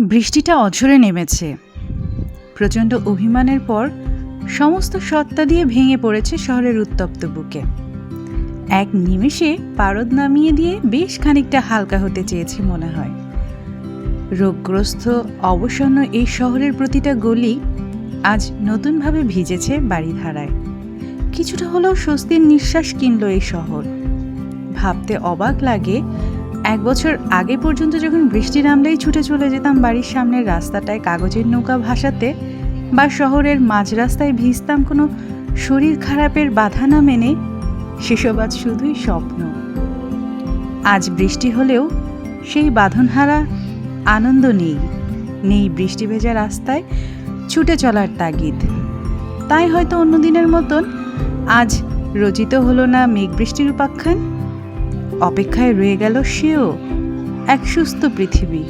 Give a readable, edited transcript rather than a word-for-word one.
বৃষ্টিটা অঝরে নেমেছে। প্রচণ্ড অভিমানের পর সমস্ত সত্তা দিয়ে ভেঙে পড়েছে শহরের উত্তপ্ত বুকে। এক নিমেষে পারদ নামিয়ে দিয়ে বেশ খানিকটা হালকা হতে চেয়েছি মনে হয়। রোগগ্রস্ত অবসন্ন এই শহরের প্রতিটা গলি আজ নতুনভাবে ভিজেছে বাড়িধারায়। কিছুটা হলেও স্বস্তির নিঃশ্বাস কিনল এই শহর। ভাবতে অবাক লাগে, 1 বছর আগে পর্যন্ত যখন বৃষ্টি নামলেই ছুটে চলে যেতাম বাড়ির সামনের রাস্তাটায় কাগজের নৌকা ভাসাতে, বা শহরের মাঝ রাস্তায় ভিজতাম কোনো শরীর খারাপের বাধা না মেনে, সেসব আজ শুধুই স্বপ্ন। আজ বৃষ্টি হলেও সেই বাঁধনহারা আনন্দ নেই বৃষ্টি ভেজা রাস্তায় ছুটে চলার তাগিদ। তাই হয়তো অন্য দিনের মতন আজ রচিত হলো না মেঘ বৃষ্টির উপাখ্যান। অপেক্ষায় রয়ে গেল সেও এক সুস্থ পৃথিবী।